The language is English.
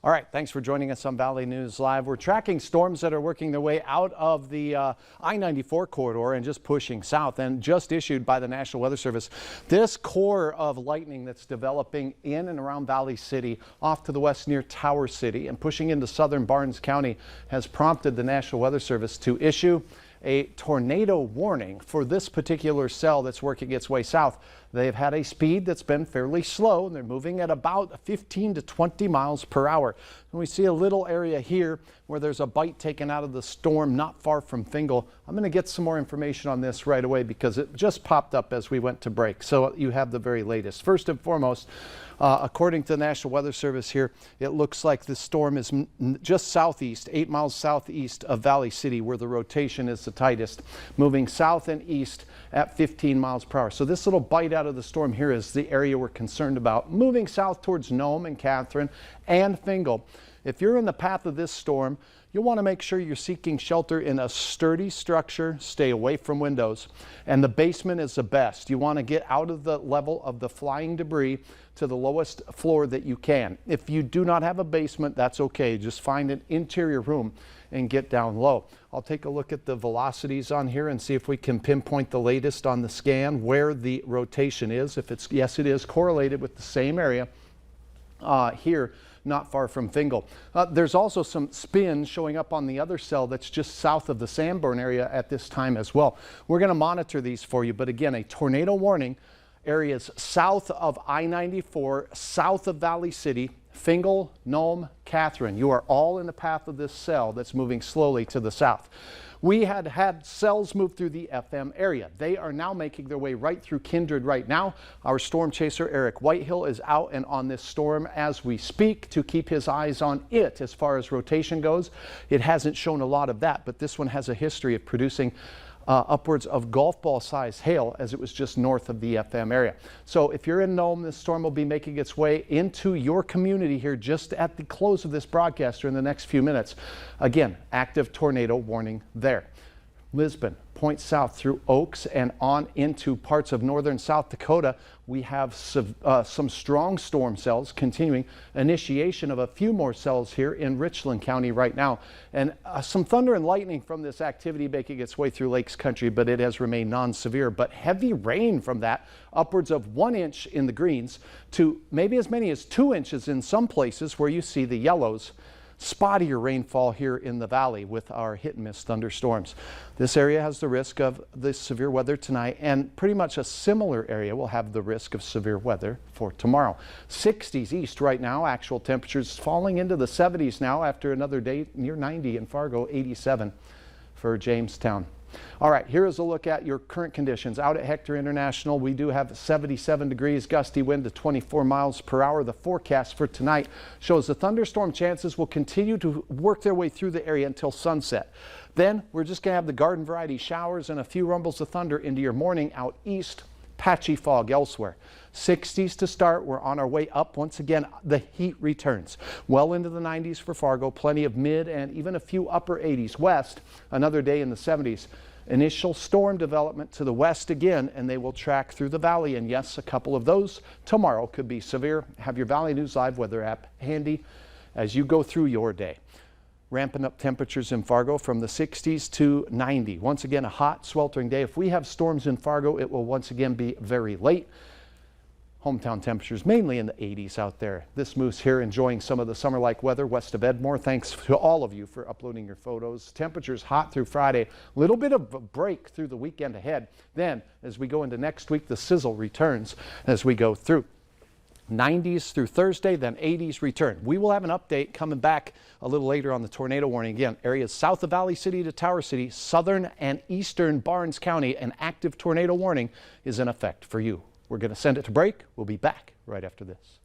All right, thanks for joining us on Valley News Live. We're tracking storms that are working their way out of the I-94 corridor and just pushing south, and just issued by the National Weather Service. This core of lightning that's developing in and around Valley City, off to the west near Tower City and pushing into southern Barnes County, has prompted the National Weather Service to issue a tornado warning for this particular cell that's working its way south. They've had a speed that's been fairly slow, and they're moving at about 15 to 20 miles per hour. And we see a little area here where there's a bite taken out of the storm not far from Fingal. I'm going to get some more information on this right away because it just popped up as we went to break. So you have the very latest. First and foremost, according to the National Weather Service here, it looks like the storm is just southeast, 8 miles southeast of Valley City, where the rotation is the tightest, moving south and east at 15 miles per hour. So this little bite out of the storm here is the area we're concerned about, moving south towards Nome and Catherine and Fingal. If you're in the path of this storm, you'll want to make sure you're seeking shelter in a sturdy structure. Stay away from windows, and the basement is the best. You want to get out of the level of the flying debris to the lowest floor that you can. If you do not have a basement, that's okay. Just find an interior room and get down low. I'll take a look at the velocities on here and see if we can pinpoint the latest on the scan where the rotation is. If it's, yes, it is correlated with the same area here, not far from Fingal. There's also some spin showing up on the other cell that's just south of the Sanborn area at this time as well. We're going to monitor these for you, but again, a tornado warning. Areas south of I-94, south of Valley City, Fingal, Nome, Catherine. You are all in the path of this cell that's moving slowly to the south. We had cells move through the FM area. They are now making their way right through Kindred right now. Our storm chaser, Eric Whitehill, is out and on this storm as we speak to keep his eyes on it as far as rotation goes. It hasn't shown a lot of that, but this one has a history of producing upwards of golf ball size hail, as it was just north of the FM area. So if you're in Nome, this storm will be making its way into your community here just at the close of this broadcast or in the next few minutes. Again, active tornado warning there. Lisbon, point south through Oaks and on into parts of northern South Dakota. We have some strong storm cells continuing. Initiation of a few more cells here in Richland County right now. And some thunder and lightning from this activity making its way through Lakes Country, but it has remained non-severe. But heavy rain from that, upwards of 1 inch in the greens to maybe as many as 2 inches in some places where you see the yellows. Spottier rainfall here in the valley with our hit and miss thunderstorms. This area has the risk of this severe weather tonight, and pretty much a similar area will have the risk of severe weather for tomorrow. 60s east right now, actual temperatures falling into the 70s now after another day near 90 in Fargo, 87 for Jamestown. All right, here is a look at your current conditions. Out at Hector International, we do have 77 degrees, gusty wind to 24 miles per hour. The forecast for tonight shows the thunderstorm chances will continue to work their way through the area until sunset. Then we're just going to have the garden variety showers and a few rumbles of thunder into your morning out east. Patchy fog elsewhere. 60s to start. We're on our way up. Once again, the heat returns. Well into the 90s for Fargo. Plenty of mid and even a few upper 80s west. Another day in the 70s. Initial storm development to the west again, and they will track through the valley. And yes, a couple of those tomorrow could be severe. Have your Valley News Live weather app handy as you go through your day. Ramping up temperatures in Fargo from the 60s to 90. Once again, a hot, sweltering day. If we have storms in Fargo, it will once again be very late. Hometown temperatures mainly in the 80s out there. This moose here enjoying some of the summer-like weather west of Edmore. Thanks to all of you for uploading your photos. Temperatures hot through Friday. A little bit of a break through the weekend ahead. Then, as we go into next week, the sizzle returns as we go through. 90s through Thursday, then 80s return. We will have an update coming back a little later on the tornado warning. Again, areas south of Valley City to Tower City, southern and eastern Barnes County, an active tornado warning is in effect for you. We're going to send it to break. We'll be back right after this.